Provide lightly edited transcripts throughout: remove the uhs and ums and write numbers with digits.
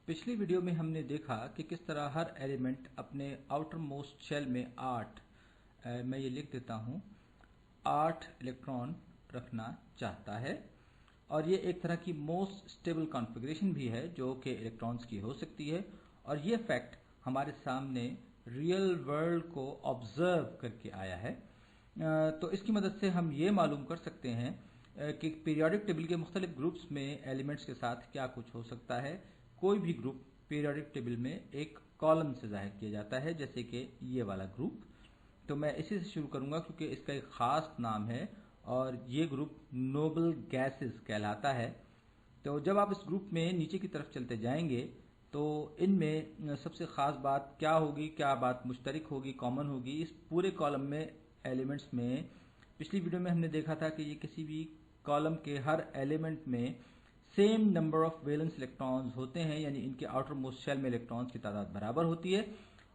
पिछली वीडियो में हमने देखा कि किस तरह हर एलिमेंट अपने आउटर मोस्ट शेल में 8 मैं ये लिख देता हूँ 8 इलेक्ट्रॉन रखना चाहता है। और ये एक तरह की मोस्ट स्टेबल कॉन्फ़िगरेशन भी है जो कि इलेक्ट्रॉन्स की हो सकती है। और ये फैक्ट हमारे सामने रियल वर्ल्ड को ऑब्जर्व करके आया है। तो इसकी मदद से हम ये मालूम कर सकते हैं कि पीरियोडिक टेबल के मुख्तलिफ ग्रुप्स में एलिमेंट्स के साथ क्या कुछ हो सकता है। कोई भी ग्रुप पीरियोडिक टेबल में एक कॉलम से जाहिर किया जाता है, जैसे कि ये वाला ग्रुप। तो मैं इसी से शुरू करूंगा क्योंकि इसका एक ख़ास नाम है और ये ग्रुप नोबल गैसेस कहलाता है। तो जब आप इस ग्रुप में नीचे की तरफ चलते जाएंगे तो इनमें सबसे ख़ास बात क्या होगी, क्या बात मुश्तरक होगी, कॉमन होगी इस पूरे कॉलम में एलिमेंट्स में। पिछली वीडियो में हमने देखा था कि ये किसी भी कॉलम के हर एलिमेंट में same number of valence electrons होते हैं, यानी इनके आउटर मोस्ट शेल में इलेक्ट्रॉन्स की तादाद बराबर होती है।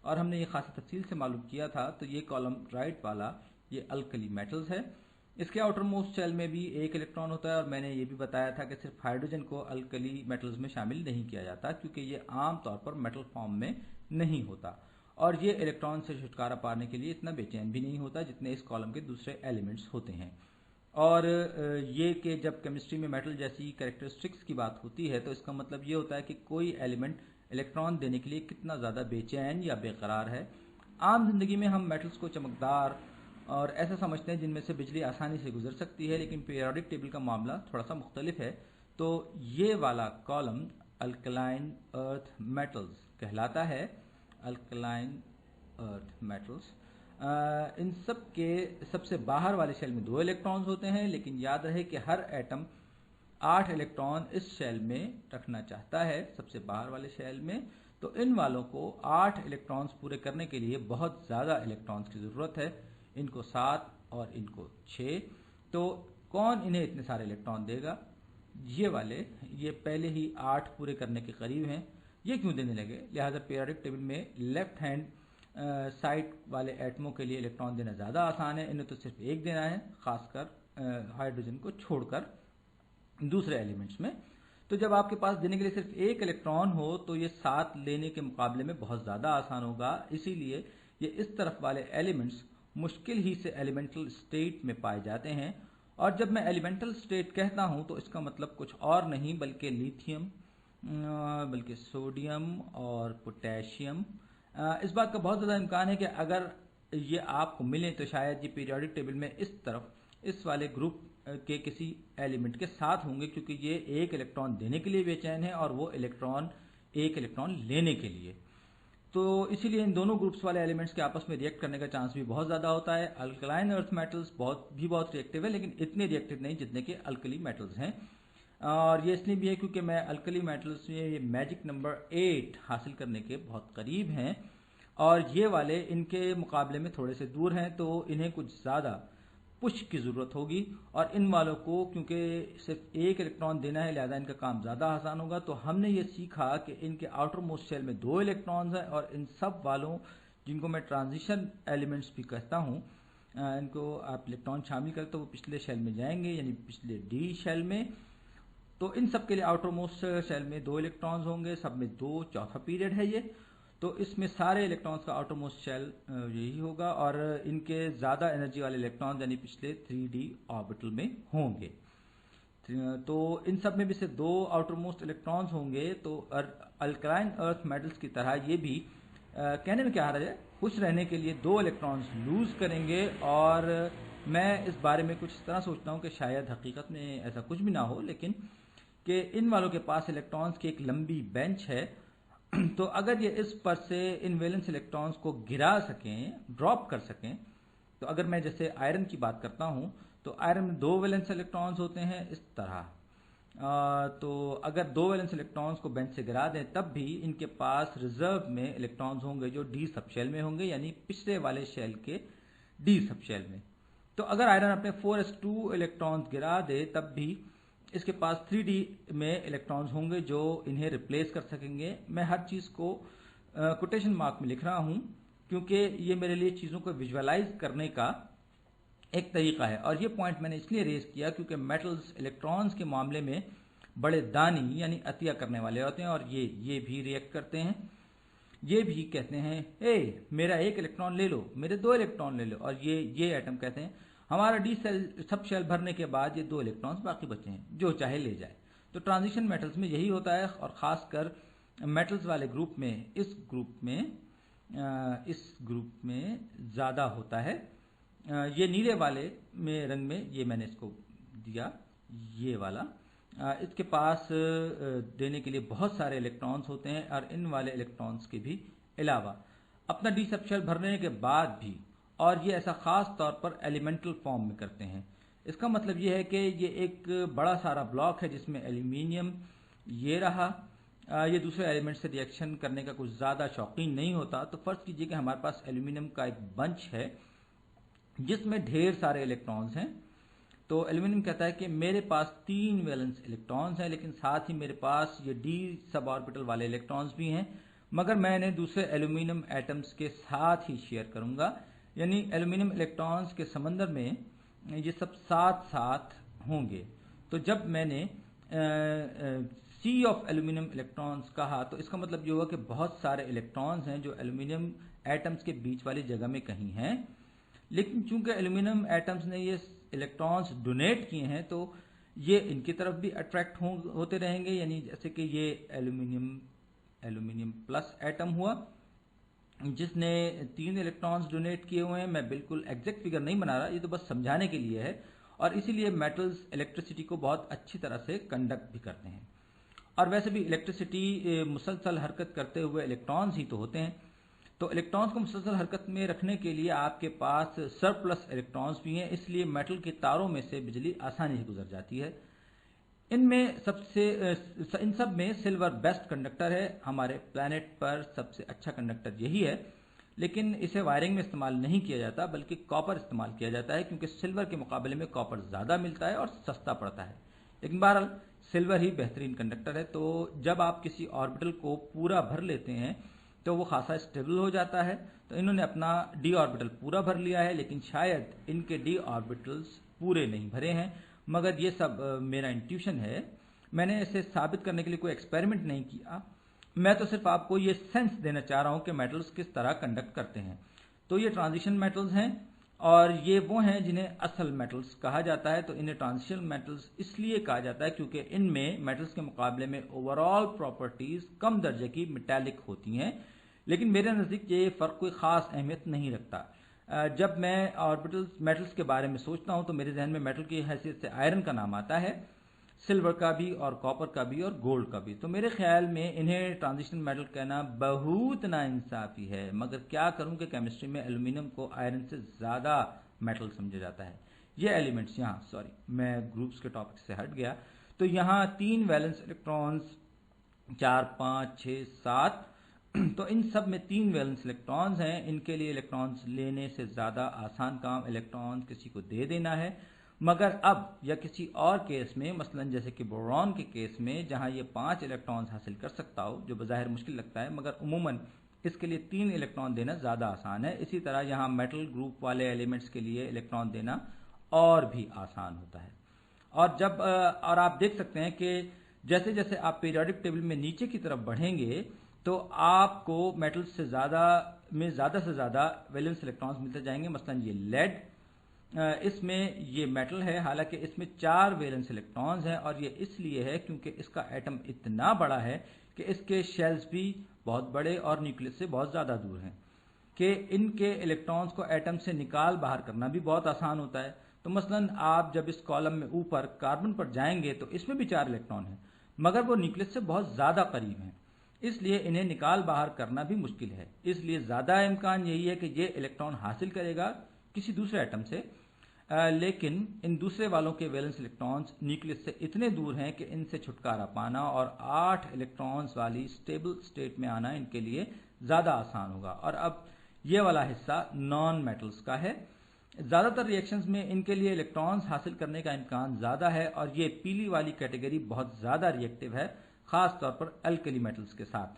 और हमने ये खासी तफसील से मालूम किया था। तो ये कॉलम राइट वाला ये अल्कली मेटल्स है। इसके आउटर मोस्ट शेल में भी एक इलेक्ट्रॉन होता है और मैंने ये भी बताया था कि सिर्फ हाइड्रोजन को अल्कली मेटल्स में शामिल नहीं किया जाता क्योंकि ये आम तौर पर मेटल फॉर्म में नहीं होता और ये इलेक्ट्रॉन से छुटकारा पाने के लिए इतना बेचैन भी नहीं होता जितने इस कॉलम के दूसरे एलिमेंट्स होते हैं। और ये कि जब केमिस्ट्री में मेटल जैसी कैरेक्टरिस्टिक्स की बात होती है तो इसका मतलब ये होता है कि कोई एलिमेंट इलेक्ट्रॉन देने के लिए कितना ज़्यादा बेचैन या बेकरार है। आम जिंदगी में हम मेटल्स को चमकदार और ऐसा समझते हैं जिनमें से बिजली आसानी से गुजर सकती है, लेकिन पीरियोडिक टेबल का मामला थोड़ा सा मुख्तलिफ है। तो ये वाला कॉलम अल्कलाइन अर्थ मेटल्स कहलाता है। अल्कलाइन अर्थ मेटल्स इन सब के सबसे बाहर वाले शेल में 2 इलेक्ट्रॉन्स होते हैं, लेकिन याद रहे कि हर एटम 8 इलेक्ट्रॉन इस शेल में रखना चाहता है, सबसे बाहर वाले शेल में। तो इन वालों को 8 इलेक्ट्रॉन्स पूरे करने के लिए बहुत ज़्यादा इलेक्ट्रॉन्स की ज़रूरत है। इनको 7 और इनको 6। तो कौन इन्हें इतने सारे इलेक्ट्रॉन देगा? ये वाले, ये पहले ही 8 पूरे करने के करीब हैं। ये क्यों देने लगे? लिहाजा पीरियोडिक टेबल में लेफ्ट हैंड साइड वाले एटमों के लिए इलेक्ट्रॉन देना ज़्यादा आसान है। इन्हें तो सिर्फ एक देना है, खासकर हाइड्रोजन को छोड़कर दूसरे एलिमेंट्स में। तो जब आपके पास देने के लिए सिर्फ एक इलेक्ट्रॉन हो तो ये 7 लेने के मुकाबले में बहुत ज़्यादा आसान होगा। इसीलिए ये इस तरफ वाले एलिमेंट्स मुश्किल ही से एलिमेंटल स्टेट में पाए जाते हैं। और जब मैं एलिमेंटल स्टेट कहता हूँ तो इसका मतलब कुछ और नहीं बल्कि लिथियम, बल्कि सोडियम और पोटेशियम। इस बात का बहुत ज़्यादा इम्कान है कि अगर ये आपको मिले तो शायद ये पीरियोडिक टेबल में इस तरफ इस वाले ग्रुप के किसी एलिमेंट के साथ होंगे, क्योंकि ये एक इलेक्ट्रॉन देने के लिए बेचैन है और वो एक इलेक्ट्रॉन लेने के लिए। तो इसीलिए इन दोनों ग्रुप्स वाले एलिमेंट्स के आपस में रिएक्ट करने का चांस भी बहुत ज़्यादा होता है। अल्कलाइन अर्थ मेटल्स बहुत रिएक्टिव है, लेकिन इतने रिएक्टिव नहीं जितने कि अल्कली मेटल्स हैं। और ये इसलिए भी है क्योंकि मैं अल्कली मेटल्स में ये मैजिक नंबर 8 हासिल करने के बहुत करीब हैं और ये वाले इनके मुकाबले में थोड़े से दूर हैं, तो इन्हें कुछ ज़्यादा पुश की ज़रूरत होगी। और इन वालों को क्योंकि सिर्फ एक इलेक्ट्रॉन देना है, लिहाजा इनका काम ज़्यादा आसान होगा। तो हमने ये सीखा कि इनके आउटर मोस्ट शेल में 2 इलेक्ट्रॉन्स हैं और इन सब वालों, जिनको मैं ट्रांजिशन एलिमेंट्स भी कहता हूँ, इनको आप इलेक्ट्रॉन शामिल करें तो वो पिछले शेल में जाएंगे, यानी पिछले डी शेल में। तो इन सब के लिए आउटर मोस्ट शेल में 2 इलेक्ट्रॉन्स होंगे, सब में 2, चौथा पीरियड है ये। तो इसमें सारे इलेक्ट्रॉन्स का आउटर मोस्ट शेल यही होगा और इनके ज़्यादा एनर्जी वाले इलेक्ट्रॉन्स यानी पिछले 3d ऑर्बिटल में होंगे। तो इन सब में भी से 2 आउटर मोस्ट इलेक्ट्रॉन्स होंगे। तो अल्कलाइन अर्थ मेटल्स की तरह ये भी कहने में क्या हर्ज है, खुश रहने के लिए 2 इलेक्ट्रॉन्स लूज करेंगे। और मैं इस बारे में कुछ इस तरह सोचता हूँ कि शायद हकीकत में ऐसा कुछ भी ना हो, लेकिन कि इन वालों के पास इलेक्ट्रॉन्स की एक लंबी बेंच है। तो अगर ये इस पर से इन वैलेंस इलेक्ट्रॉन्स को गिरा सकें, ड्रॉप कर सकें, तो अगर मैं जैसे आयरन की बात करता हूं तो आयरन में 2 वैलेंस इलेक्ट्रॉन्स होते हैं इस तरह। तो अगर 2 वैलेंस इलेक्ट्रॉन्स को बेंच से गिरा दें तब भी इनके पास रिजर्व में इलेक्ट्रॉन्स होंगे जो डी सब शेल में होंगे, यानी पिछले वाले शेल के डी सब शेल में। तो अगर आयरन अपने 4s2 इलेक्ट्रॉन्स गिरा दे तब भी इसके पास 3d में इलेक्ट्रॉन्स होंगे जो इन्हें रिप्लेस कर सकेंगे। मैं हर चीज़ को कोटेशन मार्क में लिख रहा हूं क्योंकि ये मेरे लिए चीज़ों को विजुअलाइज करने का एक तरीका है। और ये पॉइंट मैंने इसलिए रेज किया क्योंकि मेटल्स इलेक्ट्रॉन्स के मामले में बड़े दानी यानी अतिया करने वाले होते हैं, और ये भी रिएक्ट करते हैं। ये भी कहते हैं ए मेरा एक इलेक्ट्रॉन ले लो, मेरे दो इलेक्ट्रॉन ले लो, और ये एटम कहते हैं हमारा डी सेल सब शेल भरने के बाद ये दो इलेक्ट्रॉन्स बाकी बचे हैं, जो चाहे ले जाए। तो ट्रांजिशन मेटल्स में यही होता है, और खासकर मेटल्स वाले ग्रुप में इस ग्रुप में ज़्यादा होता है। ये नीले वाले में रंग में ये मैंने इसको दिया, ये वाला इसके पास देने के लिए बहुत सारे इलेक्ट्रॉन्स होते हैं, और इन वाले इलेक्ट्रॉन्स के भी अलावा अपना डी सब शेल भरने के बाद भी, और ये ऐसा खास तौर पर एलिमेंटल फॉर्म में करते हैं। इसका मतलब ये है कि ये एक बड़ा सारा ब्लॉक है जिसमें एल्यूमिनियम ये रहा, ये दूसरे एलिमेंट से रिएक्शन करने का कुछ ज़्यादा शौकीन नहीं होता। तो फर्ज कीजिए कि हमारे पास एल्यूमिनियम का एक बंच है जिसमें ढेर सारे इलेक्ट्रॉन्स हैं। तो एल्यूमिनियम कहता है कि मेरे पास 3 वैलेंस इलेक्ट्रॉन्स हैं, लेकिन साथ ही मेरे पास ये डी सब ऑर्बिटल वाले इलेक्ट्रॉन्स भी हैं, मगर मैं इन्हें दूसरे एल्यूमिनियम एटम्स के साथ ही शेयर करूंगा। यानी एल्यूमिनियम इलेक्ट्रॉन्स के समंदर में ये सब साथ साथ होंगे। तो जब मैंने सी ऑफ एल्यूमिनियम इलेक्ट्रॉन्स कहा, तो इसका मतलब ये हुआ कि बहुत सारे इलेक्ट्रॉन्स हैं जो एल्यूमिनियम एटम्स के बीच वाली जगह में कहीं हैं। लेकिन चूंकि एल्यूमिनियम एटम्स ने ये इलेक्ट्रॉन्स डोनेट किए हैं, तो ये इनकी तरफ भी अट्रैक्ट होते रहेंगे। यानी जैसे कि ये एल्यूमिनियम प्लस एटम हुआ जिसने 3 इलेक्ट्रॉन्स डोनेट किए हुए हैं। मैं बिल्कुल एग्जैक्ट फिगर नहीं बना रहा, ये तो बस समझाने के लिए है। और इसीलिए मेटल्स इलेक्ट्रिसिटी को बहुत अच्छी तरह से कंडक्ट भी करते हैं। और वैसे भी इलेक्ट्रिसिटी मुसलसल हरकत करते हुए इलेक्ट्रॉन्स ही तो होते हैं। तो इलेक्ट्रॉन्स को मुसलसल हरकत में रखने के लिए आपके पास सरप्लस इलेक्ट्रॉन्स भी हैं, इसलिए मेटल के तारों में से बिजली आसानी से गुजर जाती है। इन सब में सिल्वर बेस्ट कंडक्टर है। हमारे प्लैनेट पर सबसे अच्छा कंडक्टर यही है, लेकिन इसे वायरिंग में इस्तेमाल नहीं किया जाता, बल्कि कॉपर इस्तेमाल किया जाता है, क्योंकि सिल्वर के मुकाबले में कॉपर ज़्यादा मिलता है और सस्ता पड़ता है। लेकिन बहरहाल सिल्वर ही बेहतरीन कंडक्टर है। तो जब आप किसी ऑर्बिटल को पूरा भर लेते हैं तो वो खासा स्टेबल हो जाता है। तो इन्होंने अपना डी ऑर्बिटल पूरा भर लिया है, लेकिन शायद इनके डी ऑर्बिटल्स पूरे नहीं भरे हैं। मगर ये सब मेरा इंट्यूशन है, मैंने इसे साबित करने के लिए कोई एक्सपेरिमेंट नहीं किया। मैं तो सिर्फ आपको ये सेंस देना चाह रहा हूं कि मेटल्स किस तरह कंडक्ट करते हैं। तो ये ट्रांजिशन मेटल्स हैं, और ये वो हैं जिन्हें असल मेटल्स कहा जाता है। तो इन्हें ट्रांजिशन मेटल्स इसलिए कहा जाता है क्योंकि इनमें मेटल्स के मुकाबले में ओवरऑल प्रॉपर्टीज कम दर्जे की मेटालिक होती हैं। लेकिन मेरे नज़दीक ये फ़र्क कोई ख़ास अहमियत नहीं रखता। जब मैं ऑर्बिटल्स मेटल्स के बारे में सोचता हूं तो मेरे जहन में मेटल की हैसियत से आयरन का नाम आता है, सिल्वर का भी और कॉपर का भी और गोल्ड का भी। तो मेरे ख्याल में इन्हें ट्रांजिशन मेटल कहना बहुत नाइंसाफी है। मगर क्या करूं कि केमिस्ट्री में एल्यूमिनियम को आयरन से ज़्यादा मेटल समझा जाता है। ये एलिमेंट्स यहाँ, सॉरी मैं ग्रुप्स के टॉपिक से हट गया। तो यहाँ 3 वैलेंस इलेक्ट्रॉन्स 4, 5, 6, 7 तो इन सब में 3 वैलेंस इलेक्ट्रॉन्स हैं। इनके लिए इलेक्ट्रॉन्स लेने से ज़्यादा आसान काम इलेक्ट्रॉन्स किसी को दे देना है। मगर अब या किसी और केस में, मसलन जैसे कि बोरॉन के केस में, जहां ये 5 इलेक्ट्रॉन्स हासिल कर सकता हो, जो बज़ाहिर मुश्किल लगता है, मगर उमूमन इसके लिए 3 इलेक्ट्रॉन देना ज़्यादा आसान है। इसी तरह यहाँ मेटल ग्रुप वाले एलिमेंट्स के लिए इलेक्ट्रॉन देना और भी आसान होता है। और आप देख सकते हैं कि जैसे जैसे आप पीरियोडिक टेबल में नीचे की तरफ बढ़ेंगे तो आपको मेटल्स से ज़्यादा से ज़्यादा वैलेंस इलेक्ट्रॉन्स मिलते जाएंगे। मसलन ये लेड, इसमें ये मेटल है, हालांकि इसमें 4 वैलेंस इलेक्ट्रॉन्स हैं, और ये इसलिए है क्योंकि इसका एटम इतना बड़ा है कि इसके शेल्स भी बहुत बड़े और न्यूक्लियस से बहुत ज़्यादा दूर हैं कि इनके इलेक्ट्रॉन्स को एटम से निकाल बाहर करना भी बहुत आसान होता है। तो मसलन आप जब इस कॉलम में ऊपर कार्बन पर जाएंगे तो इसमें भी 4 इलेक्ट्रॉन हैं, मगर वो न्यूक्लियस से बहुत ज़्यादा करीब हैं, इसलिए इन्हें निकाल बाहर करना भी मुश्किल है। इसलिए ज़्यादा इम्कान यही है कि ये इलेक्ट्रॉन हासिल करेगा किसी दूसरे एटम से। लेकिन इन दूसरे वालों के वैलेंस इलेक्ट्रॉन्स न्यूक्लियस से इतने दूर हैं कि इनसे छुटकारा पाना और 8 इलेक्ट्रॉन्स वाली स्टेबल स्टेट में आना इनके लिए ज़्यादा आसान होगा। और अब ये वाला हिस्सा नॉन मेटल्स का है। ज़्यादातर रिएक्शंस में इनके लिए इलेक्ट्रॉन्स हासिल करने का इम्कान ज़्यादा है, और ये पीली वाली कैटेगरी बहुत ज़्यादा रिएक्टिव है, खास तौर पर अल्कली मेटल्स के साथ,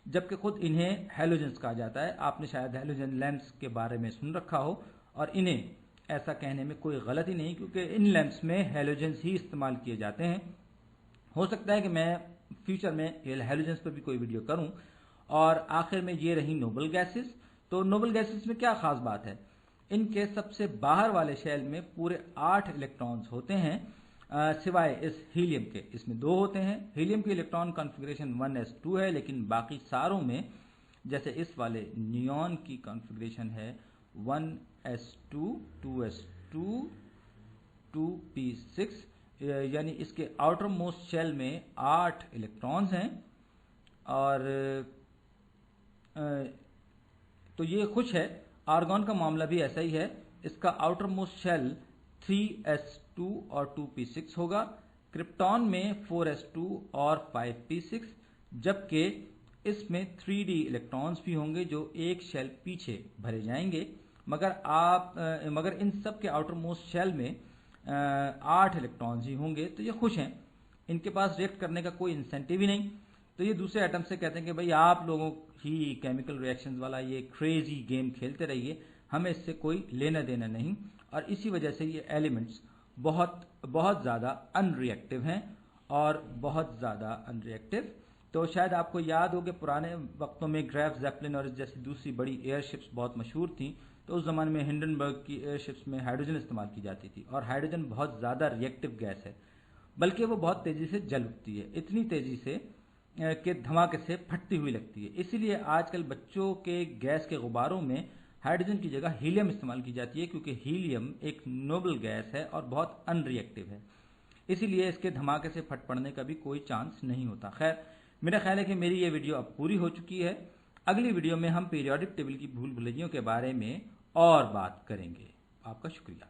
जबकि खुद इन्हें हैलोजेंस कहा जाता है। आपने शायद हैलोजन लैंप्स के बारे में सुन रखा हो, और इन्हें ऐसा कहने में कोई गलती नहीं, क्योंकि इन लैंप्स में हैलोजेंस ही इस्तेमाल किए जाते हैं। हो सकता है कि मैं फ्यूचर में हैलोजेंस पर भी कोई वीडियो करूं। और आखिर में ये रही नोबल गैसेस। तो नोबल गैसेस में क्या खास बात है, इनके सबसे बाहर वाले शेल में पूरे 8 इलेक्ट्रॉन्स होते हैं, सिवाय इस हीलियम के, इसमें 2 होते हैं। हीलियम की इलेक्ट्रॉन कॉन्फ़िगरेशन 1s2 है, लेकिन बाकी सारों में जैसे इस वाले नियॉन की कॉन्फ़िगरेशन है 1s2 2s2 2p6, यानी इसके आउटर मोस्ट शेल में 8 इलेक्ट्रॉन्स हैं। और तो ये खुश है। आर्गॉन का मामला भी ऐसा ही है, इसका आउटर मोस्ट शेल 3s2 और 2p6 होगा। क्रिप्टॉन में 4s2 और 5p6, जबकि इसमें 3d इलेक्ट्रॉन्स भी होंगे जो एक शेल पीछे भरे जाएंगे। मगर इन सब के आउटर मोस्ट शेल में 8 इलेक्ट्रॉन्स ही होंगे। तो ये खुश हैं, इनके पास रिएक्ट करने का कोई इंसेंटिव ही नहीं। तो ये दूसरे एटम से कहते हैं कि भाई आप लोगों ही केमिकल रिएक्शंस वाला ये क्रेजी गेम खेलते रहिए, हमें इससे कोई लेना देना नहीं। और इसी वजह से ये एलिमेंट्स बहुत बहुत ज़्यादा अनरिएक्टिव हैं और बहुत ज़्यादा अनरिएक्टिव। तो शायद आपको याद हो कि पुराने वक्तों में ग्राफ ज़ेपलिन और जैसी दूसरी बड़ी एयरशिप्स बहुत मशहूर थी। तो उस ज़माने में हिंडनबर्ग की एयरशिप्स में हाइड्रोजन इस्तेमाल की जाती थी, और हाइड्रोजन बहुत ज़्यादा रिएक्टिव गैस है, बल्कि वो बहुत तेज़ी से जल उठती है, इतनी तेज़ी से के धमाके से फटती हुई लगती है। इसीलिए आजकल बच्चों के गैस के गुब्बारों में हाइड्रोजन की जगह हीलियम इस्तेमाल की जाती है, क्योंकि हीलियम एक नोबल गैस है और बहुत अनरिएक्टिव है, इसीलिए इसके धमाके से फट पड़ने का भी कोई चांस नहीं होता। खैर, मेरा ख्याल है कि मेरी ये वीडियो अब पूरी हो चुकी है। अगली वीडियो में हम पीरियोडिक टेबल की भूल भुलैयों के बारे में और बात करेंगे। आपका शुक्रिया।